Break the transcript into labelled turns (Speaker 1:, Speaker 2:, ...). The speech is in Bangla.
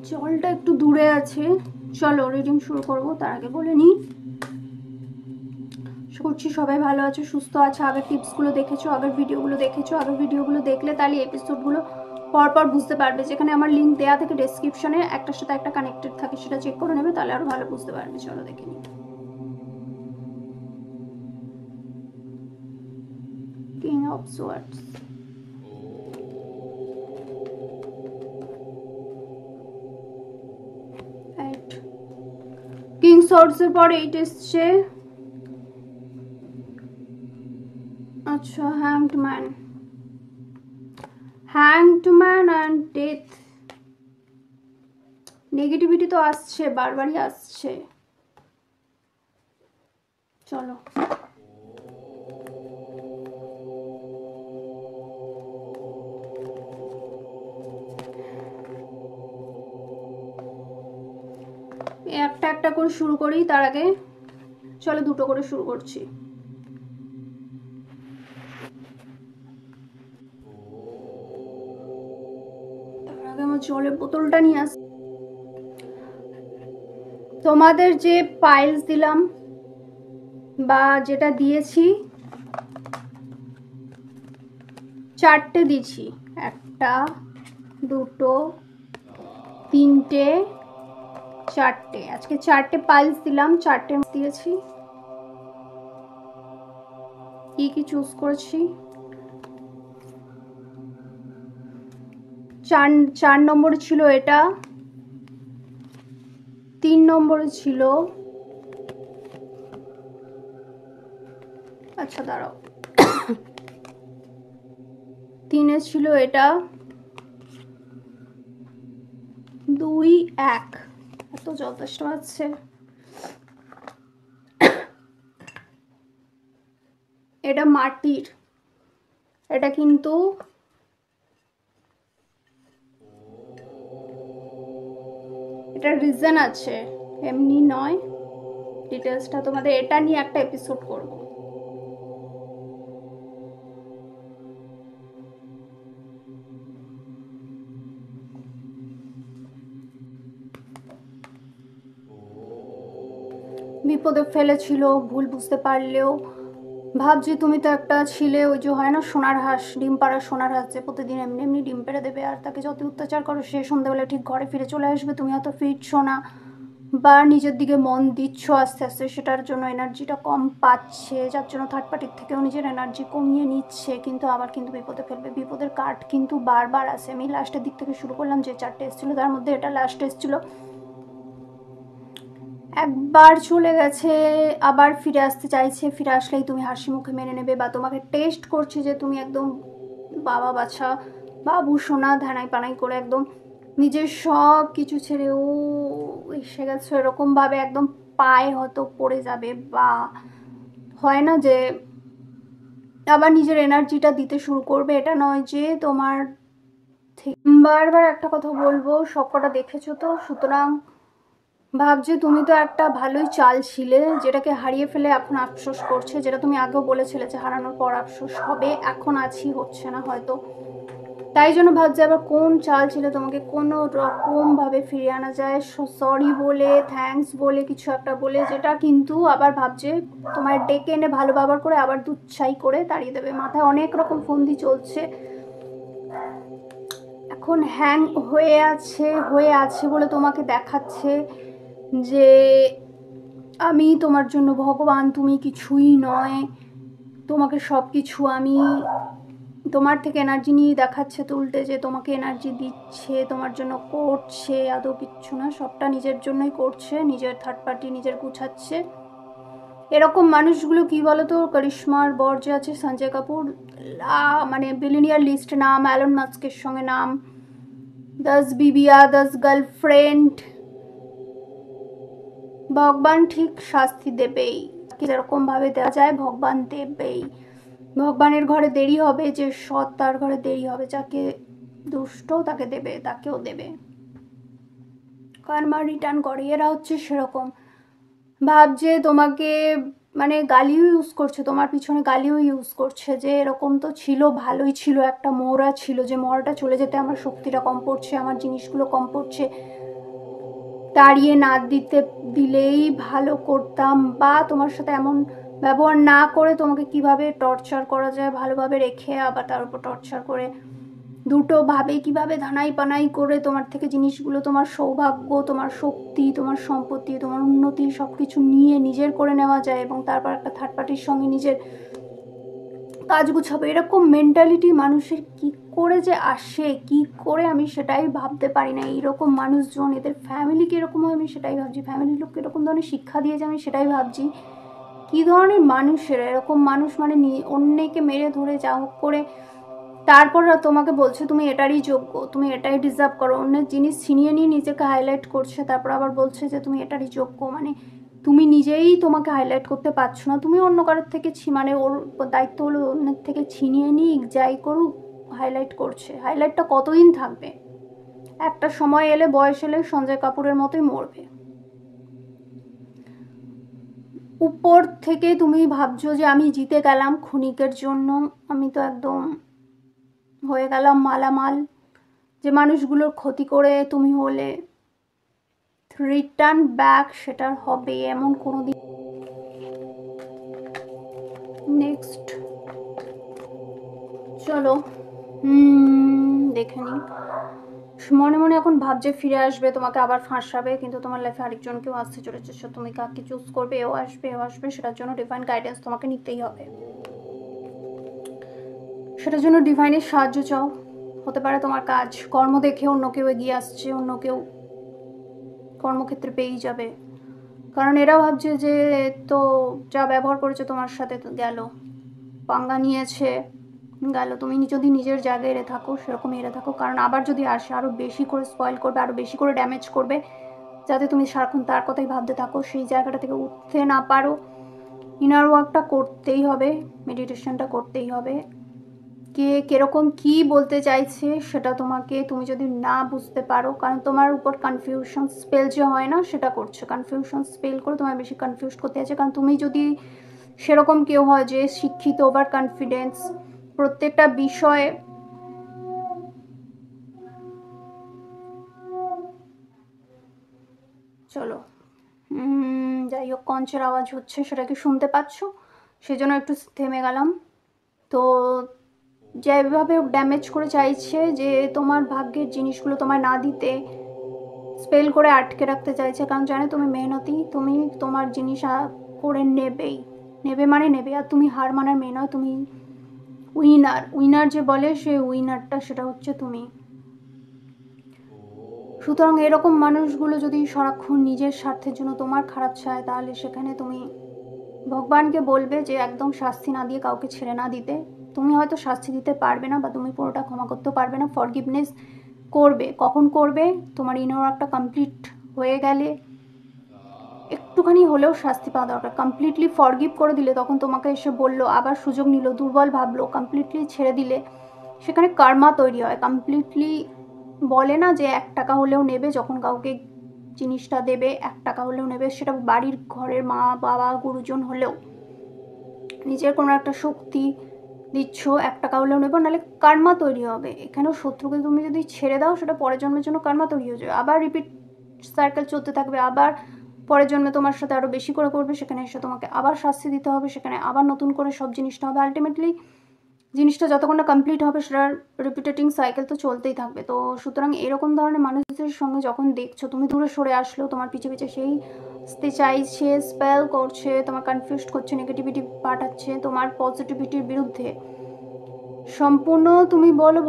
Speaker 1: জলটা একটু দূরে আছে, চলো রিডিং শুরু করবো। তার আগে বলে নিই, করছি সবাই ভালো আছে, সুস্থ আছে। আগের টিপসগুলো দেখেছো, আগের ভিডিওগুলো দেখেছো। আগের ভিডিওগুলো দেখলে তাহলে এপিসোডগুলো পরপর বুঝতে পারবে। যেখানে আমার লিঙ্ক দেওয়া থাকে ডেসক্রিপশনে, একটার সাথে একটা কানেক্টেড থাকে, সেটা চেক করে নেবে, তাহলে আরো ভালো বুঝতে পারবে। চলো দেখে নিই। কিং অফ সোয়ার্ডস, কিং সোয়ার্ডসের পর 8 এসছে। আচ্ছা, hanged man and death. Negativity তো আসছে, বারবারই আসছে। চলো একটা একটা করে শুরু করি। তার আগে চলো দুটো করে শুরু করছি। তার আগে আমার জলের বোতলটা নিয়ে আস। তোমাদের যে পাইলস দিলাম বা যেটা দিয়েছি, 4টে দিয়েছি। 1 2 3টে 4টে। আজকে 4টে পাইলস দিলাম, 4টে দিয়েছি। কি কি চুজ করেছি? 4 নম্বরে ছিল এটা, 3 নম্বরে ছিল, আচ্ছা দাঁড়াও, 3-এ ছিল এটা, 2 1, এত যথেষ্ট আছে। এটা মাটির, এটা কিন্তু এটা রিজন আছে, এমনি নয়। ডিটেলসটা তোমাদের এটা নিয়ে একটা এপিসোড করব। বিপদে ফেলেছিল, ভুল বুঝতে পারলেও ভাবছি তুমি তো একটা ছিলে, ওই যে হয় না সোনার হাঁস, ডিম পাড়া সোনার হাঁস, যে প্রতিদিন এমনি এমনি ডিম পেড়ে দেবে, আর তাকে যত অত্যাচার করো সে সন্ধ্যাবেলা ঠিক ঘরে ফিরে চলে আসবে। তুমি হয়তো ফিরছো না বা নিজের দিকে মন দিচ্ছ আস্তে আস্তে, সেটার জন্য এনার্জিটা কম পাচ্ছে, যার জন্য থার্ড পার্টির থেকেও নিজের এনার্জি কমিয়ে নিচ্ছে, কিন্তু আবার কিন্তু বিপদে ফেলবে। বিপদের কার্ড কিন্তু বারবার আসে। আমি লাস্টের দিক থেকে শুরু করলাম, যে 4টে এসেছিলো তার মধ্যে এটা লাস্ট এসেছিলো। একবার চলে গেছে, আবার ফিরে আসতে চাইছে, ফিরে আসলেই তুমি হাসি মুখে মেনে নেবে, বা তোমাকে টেস্ট করছে যে তুমি একদম বাবা বাছা বাবু সোনা ধানাই পানাই করে একদম নিজের সব কিছু ছেড়ে ও এসে গেছে, এরকমভাবে একদম পায়ে হয়তো পড়ে যাবে, বা হয় না যে আবার নিজের এনার্জিটা দিতে শুরু করবে। এটা নয় যে তোমার বারবার একটা কথা বলবো, সবকটা দেখেছো তো, সুতরাং ভাবছে তুমি তো একটা ভালোই চাল ছিলে, যেটাকে হারিয়ে ফেলে এখন আফসোস করছে, যেটা তুমি আগেও বলেছিলে যে হারানোর পর আফসোস হবে, এখন আছি, হচ্ছে না হয়তো, তাই জন্য ভাবছে আবার কোন চাল ছিল, তোমাকে কোনো রকমভাবে ফিরিয়ে আনা যায় সরি বলে, থ্যাঙ্কস বলে, কিছু একটা বলে, যেটা কিন্তু আবার ভাবছে তোমার ডেকে এনে ভালো ব্যবহার করে আবার দুচ্ছাই করে তাড়িয়ে দেবে। মাথায় অনেক রকম ফন্দি চলছে, এখন হ্যাং হয়ে আছে বলে তোমাকে দেখাচ্ছে যে আমি তোমার জন্য ভগবান, তুমি কিছুই নয়, তোমাকে সব কিছু আমি, তোমার থেকে এনার্জি নিয়ে দেখাচ্ছে তো উল্টে যে তোমাকে এনার্জি দিচ্ছে, তোমার জন্য করছে, আদৌ কিচ্ছু না, সবটা নিজের জন্যই করছে, নিজের থার্ড পার্টি নিজের গুছাচ্ছে। এরকম মানুষগুলো কি বলতো, করিশ্মার বর যে আছে সঞ্জয় কাপুর, মানে বিলিনিয়ার লিস্ট নাম, অ্যালন মাস্কের সঙ্গে নাম, 10 বিবিয়া 10 গার্লফ্রেন্ড, ভগবান ঠিক শাস্তি দেবেই, যেরকম ভাবে দেওয়া যায় ভগবান দেবেই। ভগবানের ঘরে দেরি হবে, যে সৎ তার ঘরে দেরি হবে, যাকে দুষ্ট তাকে দেবে, তাকেও দেবে। কার্মা রিটার্ন করে, এরা হচ্ছে সেরকম। ভাবছে তোমাকে মানে গালিও ইউজ করছে, তোমার পিছনে গালিও ইউজ করছে যে এরকম তো ছিল, ভালোই ছিল, একটা মোহরা ছিল, যে মোহরাটা চলে যেতে আমার শক্তিটা কম পড়ছে, আমার জিনিসগুলো কম পড়ছে, তাড়িয়ে না দিলেই ভালো করতাম, বা তোমার সাথে এমন ব্যবহার না করে তোমাকে কিভাবে টর্চার করা যায় ভালোভাবে রেখে আবার তার উপর টর্চার করে, দুটো ভাবে কিভাবে ধানাই পানাই করে তোমার থেকে জিনিসগুলো, তোমার সৌভাগ্য, তোমার শক্তি, তোমার সম্পত্তি, তোমার উন্নতি সব কিছু নিয়ে নিজের করে নেওয়া যায় এবং তারপর একটা থার্ড পার্টির সঙ্গে নিজের কাজ গুছাবো। এরকম মেন্টালিটি মানুষের কি করে যে আসে, কি করে আমি সেটাই ভাবতে পারি না। এইরকম মানুষজন, এদের ফ্যামিলি কীরকম হয় আমি সেটাই ভাবছি, ফ্যামিলির লোক কীরকম ধরনের শিক্ষা দিয়েছে আমি সেটাই ভাবছি। কী ধরনের মানুষেরা এরকম মানুষ, মানে অন্যকে মেরে ধরে যা হোক করে তারপর তোমাকে বলছে তুমি এটারই যোগ্য, তুমি এটাই ডিজার্ভ করো, অন্যের জিনিস ছিনিয়ে নিয়ে নিজেকে হাইলাইট করছে, তারপর আবার বলছে যে তুমি এটারই যোগ্য। মানে তুমি নিজেই তোমাকে হাইলাইট করতে পারছো না, তুমি অন্য কারোর থেকে মানে ওর দায়িত্ব হলো অন্যের থেকে ছিনিয়ে নিই, যাই করুক হাইলাইট করছে। হাইলাইটটা কতদিন থাকবে? একটা সময় এলে, বয়স এলে সঞ্জয় কাপুরের মতোই মরবে। উপর থেকে তুমি ভাবছো যে আমি জিতে গেলাম ক্ষণিকের জন্য, আমি তো একদম হয়ে গেলাম মালামাল, যে মানুষগুলোর ক্ষতি করে তুমি হলে রিটার্ন ব্যাক সেটার হবে এমন কোনো দিন। নেক্সট চলো দেখে নিই। মনে মনে এখন ভাবছে ফিরে আসবে, তোমাকে আবার ফাঁসাবে, কিন্তু তোমার লাইফে আরেকজন কেউ আসতে চলেছে, সো তুমি কাকে চুজ করবে, এও আসবে এও আসবে, সেটার জন্য ডিভাইন গাইডেন্স তোমাকে নিতেই হবে। সেটার জন্য ডিভাইনের সাহায্য চাও। হতে পারে তোমার কাজ কর্ম দেখে অন্য কেউ এগিয়ে আসছে, অন্য কেউ কর্মক্ষেত্রে পেয়েই যাবে, কারণ এরা ভাবছে যে তো যা ব্যবহার করেছে তোমার সাথে তো গেল, পাঙ্গা নিয়েছে গেল, তুমি যদি নিজের জায়গায় এড়ে থাকো সেরকম এড়ে থাকো, কারণ আবার যদি আসে আরও বেশি করে স্পয়েল করবে, আরও বেশি করে ড্যামেজ করবে, যাতে তুমি সারাক্ষণ তার কথাই ভাবতে থাকো, সেই জায়গাটা থেকে উঠতে না পারো। ইনার ওয়ার্কটা করতেই হবে, মেডিটেশনটা করতেই হবে। কে কীরকম কী বলতে চাইছে সেটা তোমাকে, তুমি যদি না বুঝতে পারো, কারণ তোমার উপর কনফিউশন স্পেল যে হয় না সেটা করছে, কনফিউশন স্পেল করে তোমার বেশি কনফিউজ করতে আছে। কারণ তুমি যদি সেরকম কেউ হয় যে শিক্ষিত, ওভার কনফিডেন্স, প্রত্যেকটা বিষয়ে চলো যাই হোক, কঞ্চের আওয়াজ হচ্ছে, সেটা কি শুনতে পাচ্ছ? সেজন্য একটু থেমে গেলাম। তো যেভাবে ড্যামেজ করে চাইছে যে তোমার ভাগ্যের জিনিসগুলো তোমায় না দিতে, স্পেল করে আটকে রাখতে চাইছে, কারণ জানে তুমি মেহনতি, তুমি তোমার জিনিস করে নেবে মানে নেবে, আর তুমি হার মানার মেয়ে নয়, তুমি উইনার যে বলে সে উইনারটা, সেটা হচ্ছে তুমি। সুতরাং এরকম মানুষগুলো যদি সারাক্ষণ নিজের স্বার্থের জন্য তোমার খারাপ চায়, তাহলে সেখানে তুমি ভগবানকে বলবে যে একদম শাস্তি না দিয়ে, কাউকে ছেড়ে না দিতে। তুমি হয়তো শাস্তি দিতে পারবে না, বা তুমি পুরোটা ক্ষমা করতে পারবে না, ফরগিভনেস করবে। কখন করবে? তোমার ইনার ওয়ার্কটা কমপ্লিট হয়ে গেলে একটুখানি হলেও শাস্তি পাওয়া দরকার। কমপ্লিটলি ফরগিভ করে দিলে, তখন তোমাকে এসে বললো, আবার সুযোগ নিল, দুর্বল ভাবলো, কমপ্লিটলি ছেড়ে দিলে সেখানে কার্মা তৈরি হয়। কমপ্লিটলি বলে না যে 1 টাকা হলেও নেবে, যখন কাউকে জিনিসটা দেবে 1 টাকা হলেও নেবে, সেটা বাড়ির ঘরের মা বাবা গুরুজন হলেও, নিজের কোনো একটা শক্তি দিচ্ছ, 1 টাকা হলেও নেবে, নাহলে কার্মা তৈরি হবে। এখানেও শত্রুকে তুমি যদি ছেড়ে দাও, সেটা পরের জন্মের জন্য কার্মা তৈরি হয়ে যাবে, আবার রিপিট সার্কেল চলতে থাকবে, আবার পরের জন্মে তোমার সাথে আরও বেশি করে করবে, সেখানে এসে তোমাকে আবার শাস্তি দিতে হবে, সেখানে আবার নতুন করে সব জিনিসটা হবে। আলটিমেটলি জিনিসটা যতক্ষণ না কমপ্লিট হবে, সেটার রিপিটেটিং সাইকেল তো চলতেই থাকবে। তো সুতরাং এরকম ধরনের মানুষদের সঙ্গে যখন দেখছো, তুমি দূরে সরে আসলেও তোমার পিছে পিছে সেই আসতে চাইছে, স্পেল করছে, তোমার কনফিউজ করছে, নেগেটিভিটি পাঠাচ্ছে তোমার পজিটিভিটির বিরুদ্ধে, সম্পূর্ণ তুমি বলো